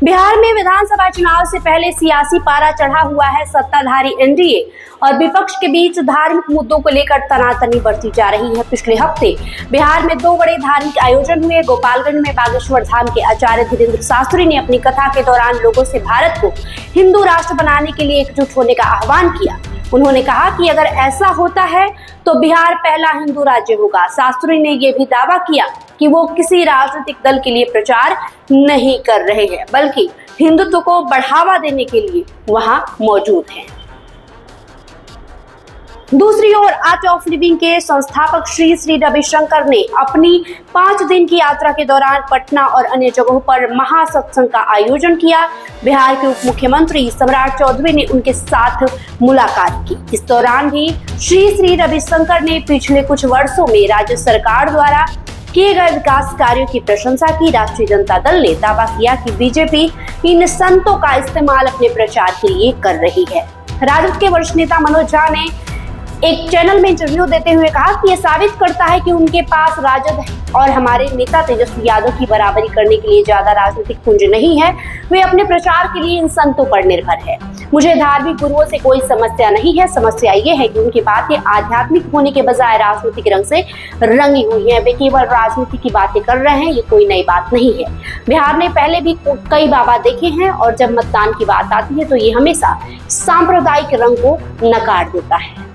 बिहार में विधानसभा चुनाव से पहले सियासी पारा चढ़ा हुआ है। सत्ताधारी एनडीए और विपक्ष के बीच धार्मिक मुद्दों को लेकर तनातनी बढ़ती जा रही है। पिछले हफ्ते बिहार में दो बड़े धार्मिक आयोजन हुए। गोपालगंज में बागेश्वर धाम के आचार्य धीरेन्द्र शास्त्री ने अपनी कथा के दौरान लोगों से भारत को हिंदू राष्ट्र बनाने के लिए एकजुट होने का आह्वान किया। उन्होंने कहा कि अगर ऐसा होता है तो बिहार पहला हिंदू राज्य होगा। शास्त्री ने यह भी दावा किया कि वो किसी राजनीतिक दल के लिए प्रचार नहीं कर रहे हैं, बल्कि हिंदुत्व को बढ़ावा देने के लिए वहां मौजूद हैं। दूसरी ओर आर्ट ऑफ लिविंग के संस्थापक श्री श्री रविशंकर ने अपनी 5 दिन की यात्रा के दौरान पटना और अन्य जगहों पर महासत्संग का आयोजन किया। बिहार के उप मुख्यमंत्री सम्राट चौधरी ने उनके साथ मुलाकात की। इस दौरान भी श्री श्री रविशंकर ने पिछले कुछ वर्षों में राज्य सरकार द्वारा किए गए विकास कार्यों की प्रशंसा की। राष्ट्रीय जनता दल ने दावा किया कि बीजेपी इन संतों का इस्तेमाल अपने प्रचार के लिए कर रही है। राजद के वरिष्ठ नेता मनोज झा ने एक चैनल में इंटरव्यू देते हुए कहा कि यह साबित करता है कि उनके पास राजद और हमारे नेता तेजस्वी यादव की बराबरी करने के लिए ज्यादा राजनीतिक पूंजी नहीं है। वे अपने प्रचार के लिए इन संतों पर निर्भर है। मुझे धार्मिक गुरुओं से कोई समस्या नहीं है। समस्या ये है कि उनकी बातें आध्यात्मिक होने के बजाय राजनीतिक रंग से रंगी हुई है। वे केवल राजनीति की बातें कर रहे हैं, ये कोई नई बात नहीं है। बिहार ने पहले भी कई बाबा देखे हैं और जब मतदान की बात आती है तो ये हमेशा सांप्रदायिक रंग को नकार देता है।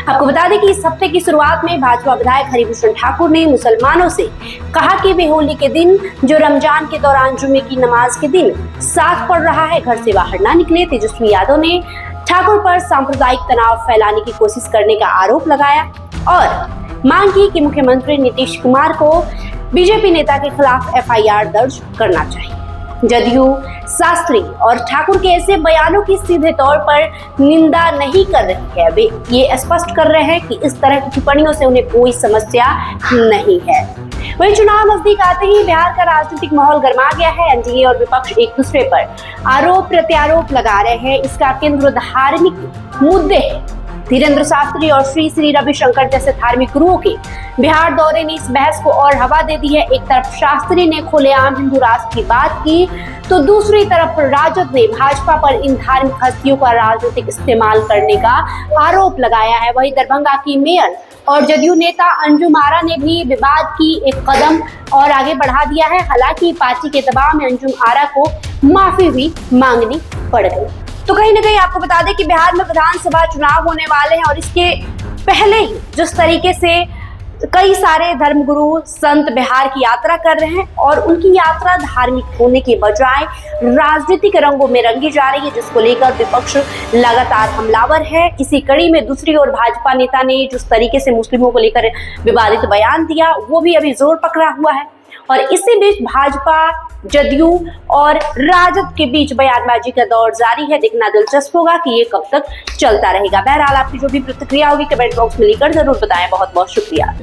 आपको बता दें कि इस हफ्ते की शुरुआत में भाजपा विधायक हरिभूषण ठाकुर ने मुसलमानों से कहा कि वे होली के दिन जो रमजान के दौरान जुम्मे की नमाज के दिन साथ पढ़ रहा है, घर से बाहर ना निकले। तेजस्वी यादव ने ठाकुर पर सांप्रदायिक तनाव फैलाने की कोशिश करने का आरोप लगाया और मांग की कि मुख्यमंत्री नीतीश कुमार को बीजेपी नेता के खिलाफ FIR दर्ज करना चाहिए। जदयू शास्त्री और ठाकुर के ऐसे बयानों की सीधे तौर पर निंदा नहीं कर रही है। वे ये स्पष्ट कर रहे हैं कि इस तरह की टिप्पणियों से उन्हें कोई समस्या नहीं है। वहीं चुनाव नजदीक आते ही बिहार का राजनीतिक माहौल गर्मा गया है। एनडीए और विपक्ष एक दूसरे पर आरोप प्रत्यारोप लगा रहे हैं। इसका केंद्र धार्मिक मुद्दे है। धीरेन्द्र शास्त्री और श्री श्री रविशंकर जैसे धार्मिक गुरुओं के बिहार दौरे ने इस बहस को और हवा दे दी है। एक तरफ शास्त्री ने खुलेआम हिंदू राष्ट्र की बात की तो दूसरी तरफ राजद ने भाजपा पर इन धार्मिक हस्तियों का राजनीतिक इस्तेमाल करने का आरोप लगाया है। वहीं दरभंगा की मेयर और जदयू नेता अंजुम आरा ने भी विवाद की एक कदम और आगे बढ़ा दिया है। हालांकि पार्टी के दबाव में अंजुम आरा को माफी भी मांगनी पड़ गई। तो कहीं ना कहीं आपको बता दें कि बिहार में विधानसभा चुनाव होने वाले हैं और इसके पहले ही जिस तरीके से कई सारे धर्मगुरु संत बिहार की यात्रा कर रहे हैं और उनकी यात्रा धार्मिक होने के बजाय राजनीतिक रंगों में रंगी जा रही है, जिसको लेकर विपक्ष लगातार हमलावर है। इसी कड़ी में दूसरी ओर भाजपा नेता ने जिस तरीके से मुस्लिमों को लेकर विवादित बयान दिया वो भी अभी जोर पकड़ा हुआ है और इसी बीच भाजपा, जदयू और राजद के बीच बयानबाजी का दौर जारी है। देखना दिलचस्प होगा कि ये कब तक चलता रहेगा। बहरहाल आपकी जो भी प्रतिक्रिया होगी कमेंट बॉक्स में लिखकर जरूर बताएं। बहुत बहुत शुक्रिया।